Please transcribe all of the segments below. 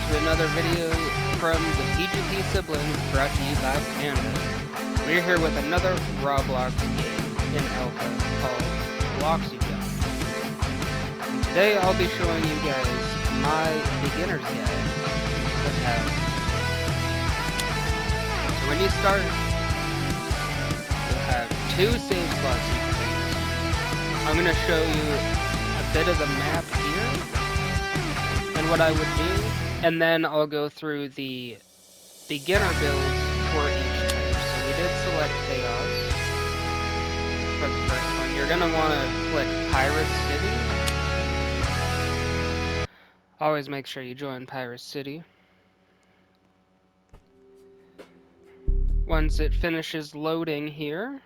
to another video from the PGP siblings brought to you by Panda. We're here with another Roblox game in alpha called Bloxugan. Today I'll be showing you guys my beginner's guide of how. So when you start, you'll have two save slots you can use. I'm going to show you a bit of the map here and what I would do, and then I'll go through the beginner builds for each type. So we did select Chaos for the first one. You're going to want to click Pirate City. Always make sure you join Pirate City. Once it finishes loading here,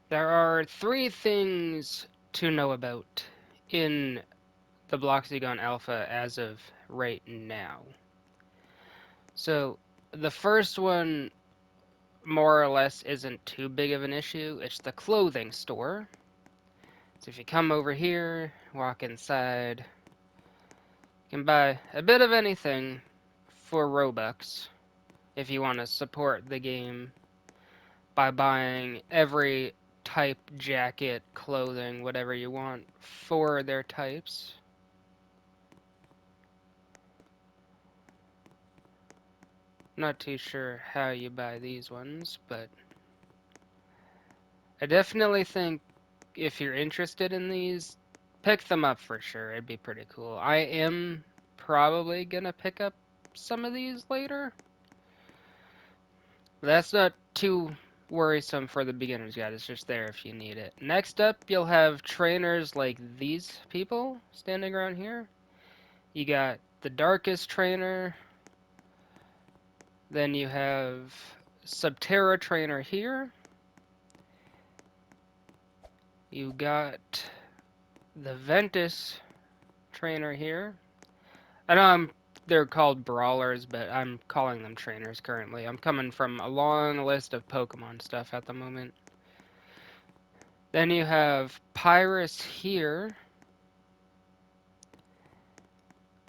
there are three things to know about in the Bloxugan Alpha as of right now. So the first one more or less isn't too big of an issue. It's the clothing store. So if you come over here, walk inside, you can buy a bit of anything for Robux if you want to support the game by buying every type, jacket, clothing, whatever you want for their types. Not too sure how you buy these ones, but I definitely think if you're interested in these, pick them up for sure. It'd be pretty cool. I am probably gonna pick up some of these later. But that's not too worrisome for the beginner's guide. It's just there if you need it. Next up, you'll have trainers like these people standing around here. You got the darkest trainer. Then you have Subterra trainer here. You got the Ventus trainer here. I know they're called brawlers, but I'm calling them trainers currently. I'm coming from a long list of Pokemon stuff at the moment. Then you have Pyrus here.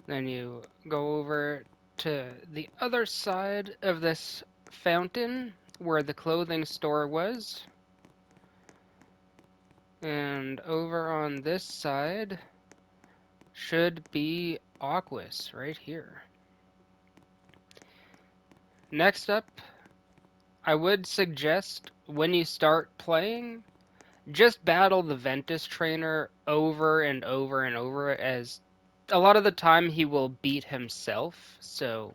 Then you go over to the other side of this fountain where the clothing store was. And over on this side should be Aquas right here. Next up, I would suggest when you start playing, just battle the Ventus trainer over and over and over, as a lot of the time he will beat himself, so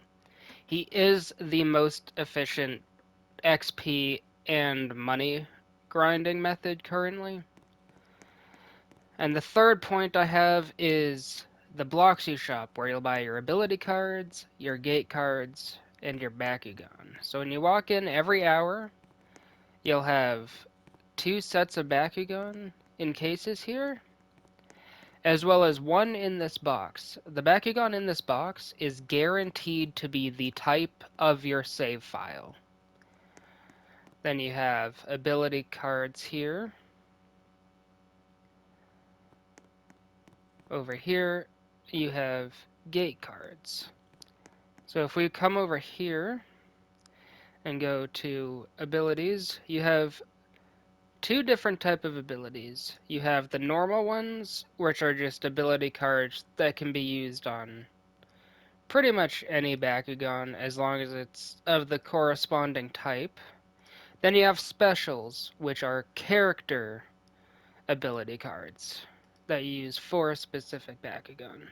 he is the most efficient XP and money grinding method currently. And the third point I have is the Bloxy shop, where you'll buy your ability cards, your gate cards, and your Bakugan. So when you walk in every hour, you'll have 2 sets of Bakugan in cases here, as well as one in this box. The Bakugan in this box is guaranteed to be the type of your save file. Then you have ability cards here. Over here, you have gate cards. So if we come over here and go to abilities, you have 2 different type of abilities. You have the normal ones, which are just ability cards that can be used on pretty much any Bakugan as long as it's of the corresponding type. Then you have specials, which are character ability cards that you use for a specific Bakugan.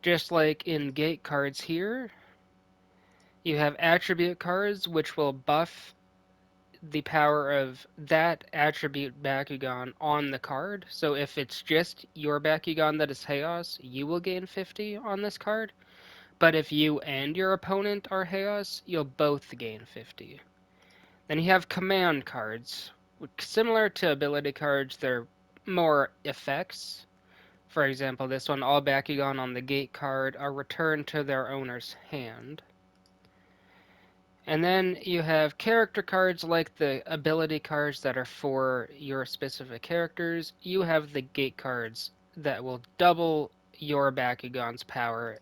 Just like in gate cards here, you have attribute cards, which will buff the power of that attribute Bakugan on the card. So if it's just your Bakugan that is Chaos, you will gain 50 on this card. But if you and your opponent are Chaos, you'll both gain 50. Then you have command cards. Similar to ability cards, they're more effects. For example, this one, all Bakugan on the gate card are returned to their owner's hand. And then you have character cards like the ability cards that are for your specific characters. You have the gate cards that will double your Bakugan's power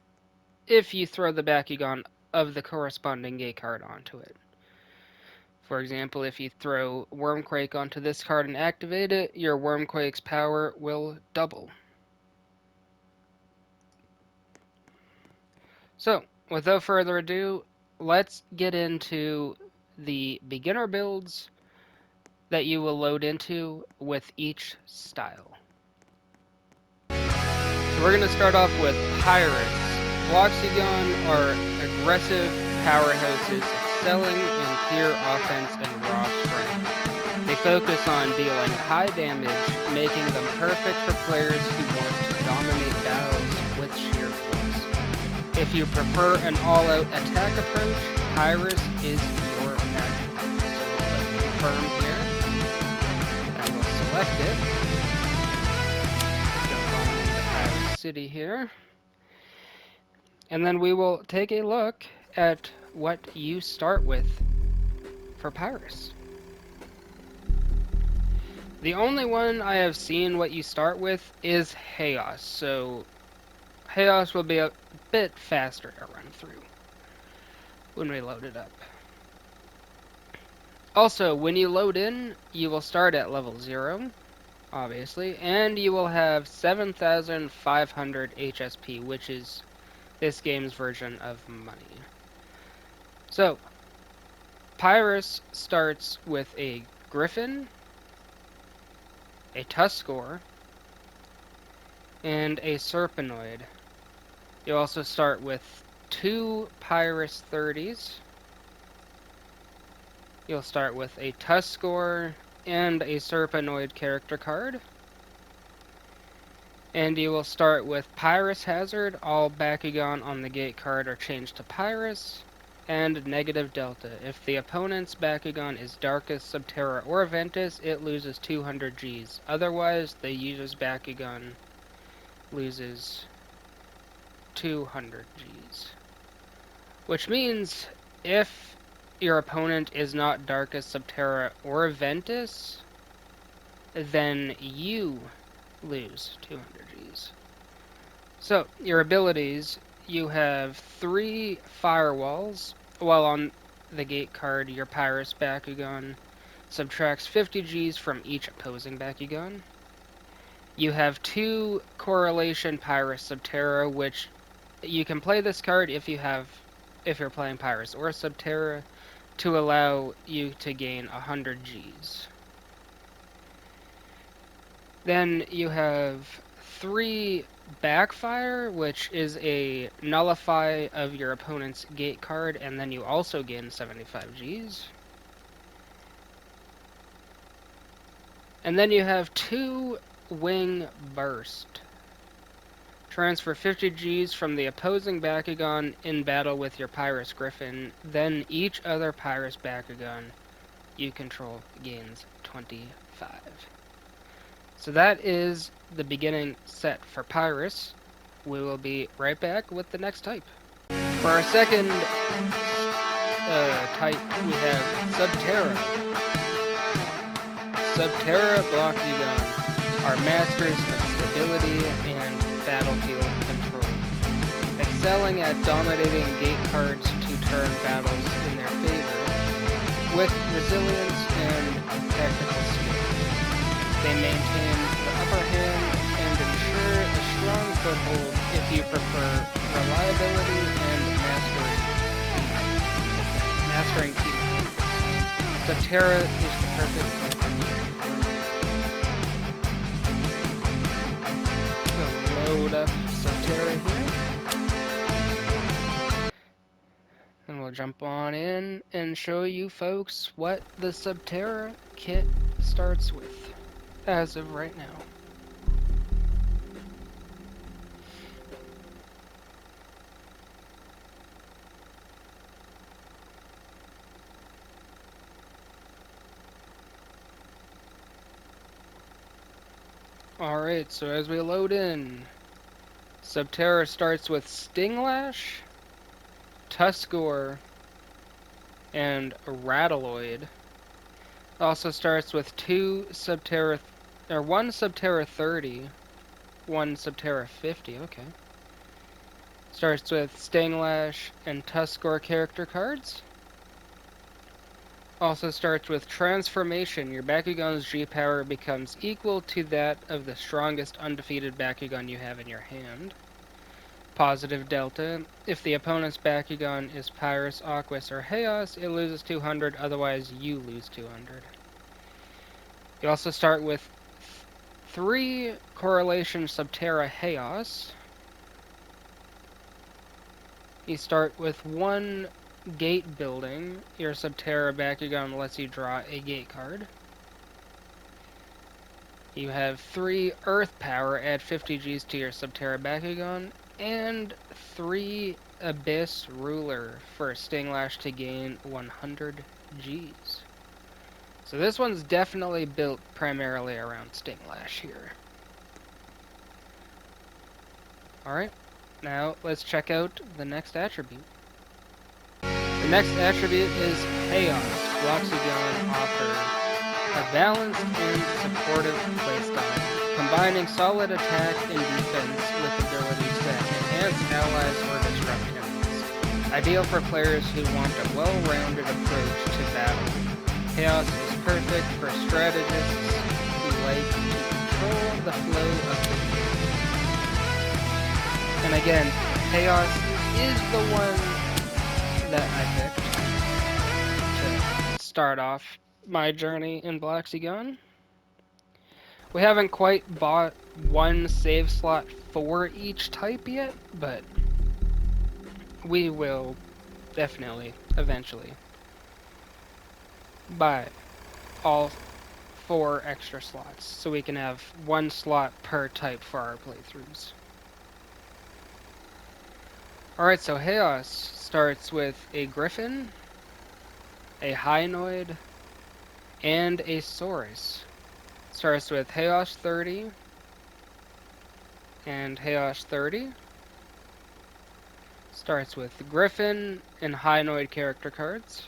if you throw the Bakugan of the corresponding gate card onto it. For example, if you throw Wormquake onto this card and activate it, your Wormquake's power will double. So, without further ado, let's get into the beginner builds that you will load into with each style. So we're going to start off with Pirates. Bloxugan are aggressive powerhouses excelling in pure offense and raw strength. They focus on dealing high damage, making them perfect for players who want to dominate battles with sheer force. If you prefer an all-out attack approach, Pyrus is your match. So we'll click confirm here, and we'll select it. Jump on into Pyrus City here. And then we will take a look at what you start with for Pyrus. The only one I have seen what you start with is Chaos, so Chaos will be a bit faster to run through when we load it up. Also, when you load in, you will start at level 0, obviously, and you will have 7,500 HSP, which is this game's version of money. So, Pyrus starts with a Griffin, a Tuskor, and a Serpenoid. You also start with 2 Pyrus 30s. You'll start with a Tuskor and a Serpenoid character card. And you will start with Pyrus Hazard. All Bakugan on the gate card are changed to Pyrus. And negative delta. If the opponent's Bakugan is Darkus, Subterra, or Ventus, it loses 200 Gs. Otherwise, the user's Bakugan loses 200 Gs. Which means if your opponent is not Darkus, Subterra, or Ventus, then you lose 200 Gs. So, your abilities, you have 3 firewalls, while on the gate card, your Pyrus Bakugan subtracts 50 Gs from each opposing Bakugan. You have 2 correlation Pyrus Subterra, which you can play this card if you're playing Pyrus or Subterra, to allow you to gain 100 Gs. Then you have 3 Backfire, which is a nullify of your opponent's gate card, and then you also gain 75 Gs. And then you have 2 Wing Burst. Transfer 50 Gs from the opposing Bakugan in battle with your Pyrus Griffin, then each other Pyrus Bakugan you control gains 25. So that is the beginning set for Pyrus. We will be right back with the next type. For our second type, we have Subterra. Subterra Bloxugan are masters of stability and battlefield control, excelling at dominating gate cards to turn battles in their favor, with resilience and technical skill. They maintain the upper hand and ensure a strong foothold if you prefer reliability and mastering team. Subterra is the perfect type for you. Load up Subterra here. And we'll jump on in and show you folks what the Subterra kit starts with as of right now. Alright, so as we load in, Subterra starts with Stinglash, Tuskor, and Rattleoid. Also starts with 1 Subterra 30, 1 Subterra 50, okay. Starts with Stinglash and Tuskor character cards. Also starts with Transformation. Your Bakugan's G power becomes equal to that of the strongest undefeated Bakugan you have in your hand. Positive Delta. If the opponent's Bakugan is Pyrus, Aquas, or Chaos, it loses 200, otherwise you lose 200. You also start with 3 Correlation Subterra Chaos. You start with 1 Gate Building. Your Subterra Bakugan lets you draw a gate card. You have 3 Earth Power, add 50 Gs to your Subterra Bakugan, and 3 Abyss Ruler for Stinglash to gain 100 Gs. So this one's definitely built primarily around Stinglash here. Alright, now let's check out the next attribute. The next attribute is Chaos. Bloxugan offers a balanced and supportive playstyle, combining solid attack and defense with abilities that enhance allies or disrupt enemies. Ideal for players who want a well-rounded approach to battle. Chaos is perfect for strategists who like to control the flow of the game. And again, Chaos is the one that I picked to start off my journey in Bloxugan. We haven't quite bought 1 save slot for each type yet, but we will definitely, eventually, buy all 4 extra slots so we can have 1 slot per type for our playthroughs. Alright, so Chaos starts with a Griffin, a Hynoid, and a Saurus. Starts with Chaos 30 and Chaos 30. Starts with Griffin and Hynoid character cards.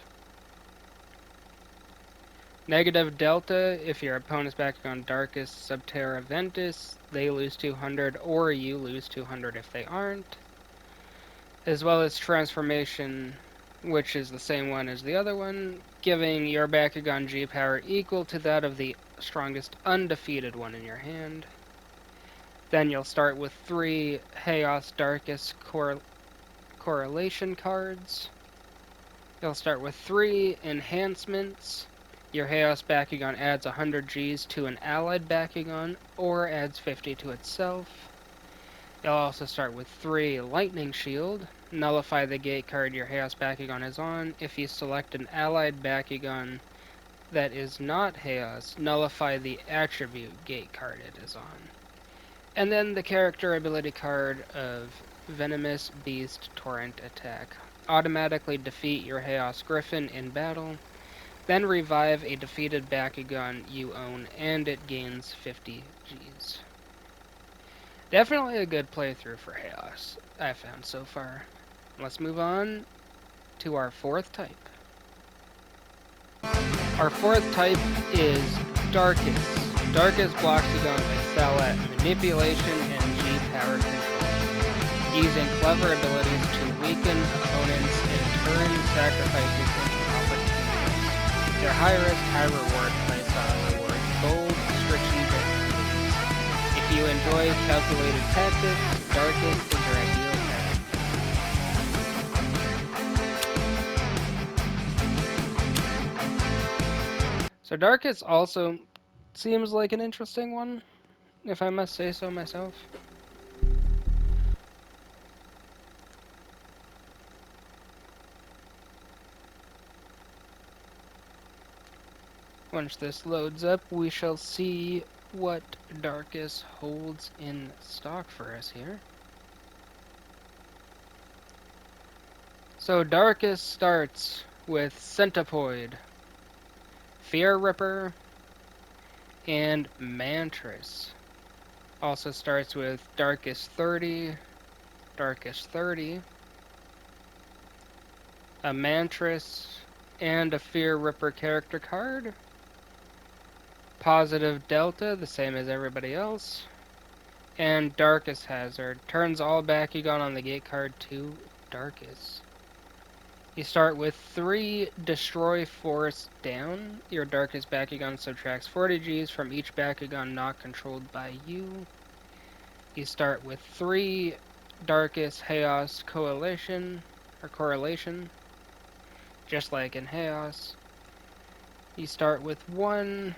Negative Delta, if your opponent's Bakugan Darkest, Subterra, Ventus, they lose 200, or you lose 200 if they aren't. As well as Transformation, which is the same one as the other one, giving your Bakugan G power equal to that of the strongest undefeated one in your hand. Then you'll start with 3 Chaos Darkest Correlation cards. You'll start with 3 Enhancements. Your Chaos Bakugan adds 100 Gs to an allied Bakugan, or adds 50 to itself. You'll also start with 3 Lightning Shield. Nullify the gate card your Chaos Bakugan is on. If you select an allied Bakugan that is not Chaos, nullify the attribute gate card it is on. And then the character ability card of Venomous Beast Torrent Attack. Automatically defeat your Chaos Griffin in battle. Then revive a defeated Bakugan you own, and it gains 50 Gs. Definitely a good playthrough for Chaos, I found so far. Let's move on to our 4th type. Our 4th type is Darkest. Darkest Bloxugan excel at manipulation and G power control, using clever abilities to weaken opponents and turn sacrifices into opportunities. Their high-risk, high-reward playstyle rewards bold, strategic moves. If you enjoy calculated tactics, Darkest is your ideal path. So Darkest also seems like an interesting one, if I must say so myself. Once this loads up, we shall see what Darkest holds in stock for us here. So Darkest starts with Centipoid, Fear Ripper, and Mantris. Also starts with Darkest 30, a Mantris, and a Fear Ripper character card. Positive Delta, the same as everybody else. And Darkest Hazard. Turns all Bakugan on the gate card to Darkest. You start with 3 Destroy Force down. Your Darkest Bakugan subtracts 40 Gs from each Bakugan not controlled by you. You start with 3 Darkest Chaos Coalition, or Correlation, just like in Chaos. You start with 1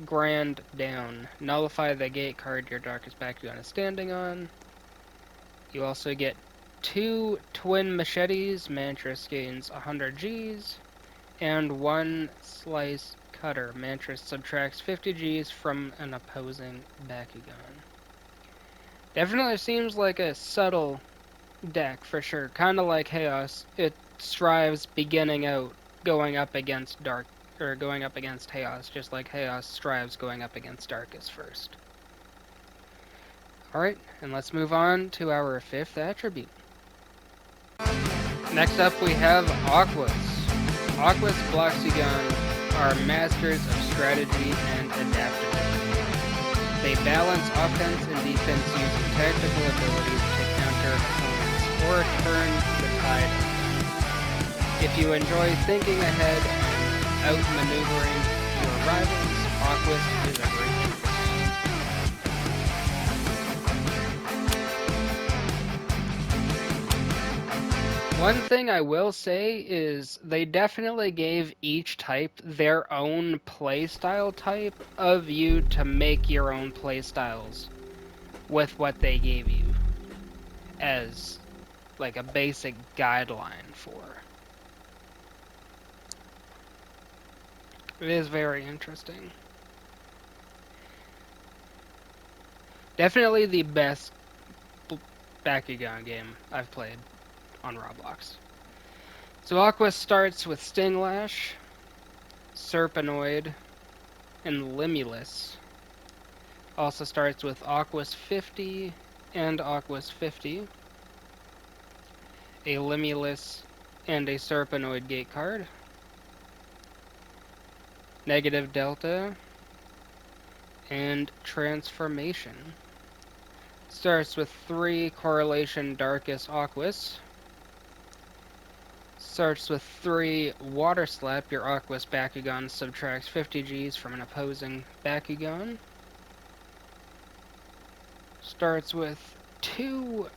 Grand down. Nullify the gate card your Darkest Bakugan is standing on. You also get 2 Twin Machetes. Mantras gains 100 Gs. And 1 Slice Cutter. Mantras subtracts 50 Gs from an opposing Bakugan. Definitely seems like a subtle deck for sure. Kind of like Chaos. It strives beginning out going up against going up against Chaos, just like Chaos strives going up against Darkest first. Alright, and let's move on to our 5th attribute. Next up we have Aquas. Aquas Bloxugan are masters of strategy and adaptability. They balance offense and defense using tactical abilities to counter opponents or turn the tide. If you enjoy thinking ahead and outmaneuvering your rivals, Aquas is a great choice. One thing I will say is they definitely gave each type their own playstyle type of you to make your own playstyles with what they gave you as like a basic guideline for. It is very interesting. Definitely the best Bakugan game I've played on Roblox. So Aqua starts with Stinglash, Serpenoid, and Limulus. Also starts with Aquas 50 and Aquas 50, a Limulus, and a Serpenoid gate card. Negative Delta, and Transformation. Starts with 3 Correlation Darkest Aquas. Starts with 3 Water Slap. Your Aquas Bakugan subtracts 50 Gs from an opposing Bakugan. Starts with 2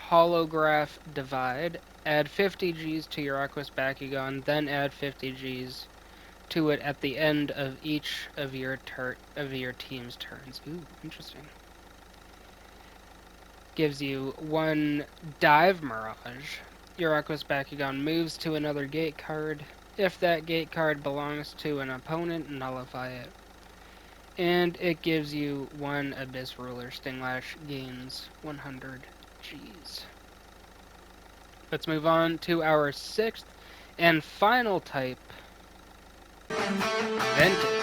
Holograph Divide. Add 50 Gs to your Aquas Bakugan, then add 50 Gs to it at the end of each of your team's turns. Ooh, interesting. Gives you 1 Dive Mirage. Your Aquas Bakugan moves to another gate card. If that gate card belongs to an opponent, nullify it. And it gives you 1 Abyss Ruler. Stinglash gains 100 Gs. Let's move on to our 6th and final type, Ventus.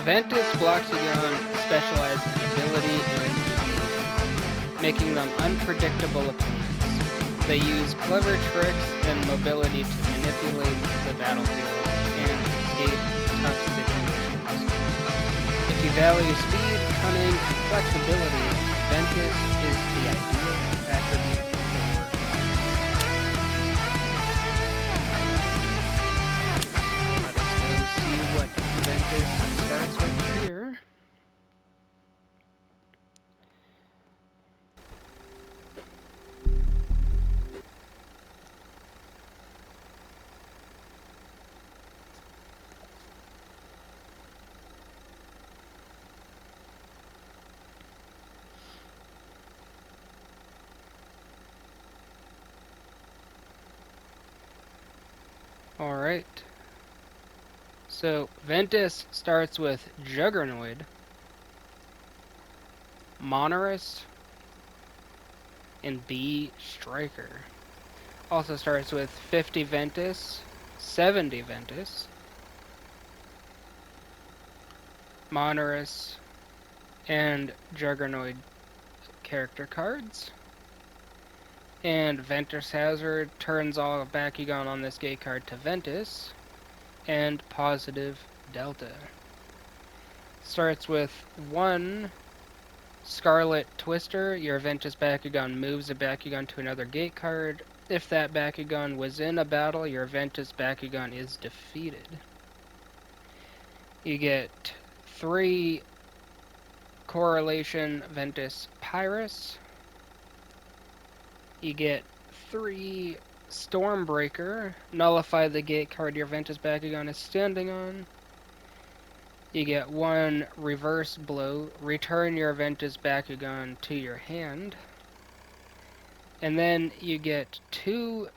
Ventus Bloxugan specialize in ability and evasion, making them unpredictable opponents. They use clever tricks and mobility to manipulate the battlefield and escape tough situations. If you value speed, cunning, and flexibility, Ventus is the ideal attribute for Let us go see what Ventus starts with here. Alright. So, Ventus starts with Juggernoid, Monorus, and B Striker. Also starts with 50 Ventus, 70 Ventus, Monorus, and Juggernoid character cards. And Ventus Hazard turns all Bakugan on this gate card to Ventus, and positive Delta. Starts with 1 Scarlet Twister, your Ventus Bakugan moves a Bakugan to another gate card. If that Bakugan was in a battle, your Ventus Bakugan is defeated. You get 3 Correlation Ventus Pyrus. You get 3 Stormbreaker, nullify the gate card your Ventus Bakugan is standing on. You get 1 Reverse Blow, return your Ventus Bakugan to your hand. And then you get 2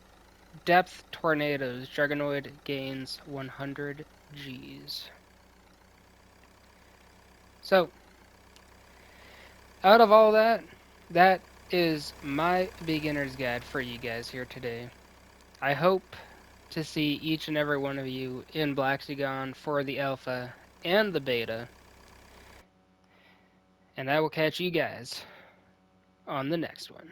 Depth Tornadoes. Dragonoid gains 100 Gs. So, out of all that, that is my beginner's guide for you guys here today. I hope to see each and every one of you in Bloxugan for the alpha and the beta. And I will catch you guys on the next one.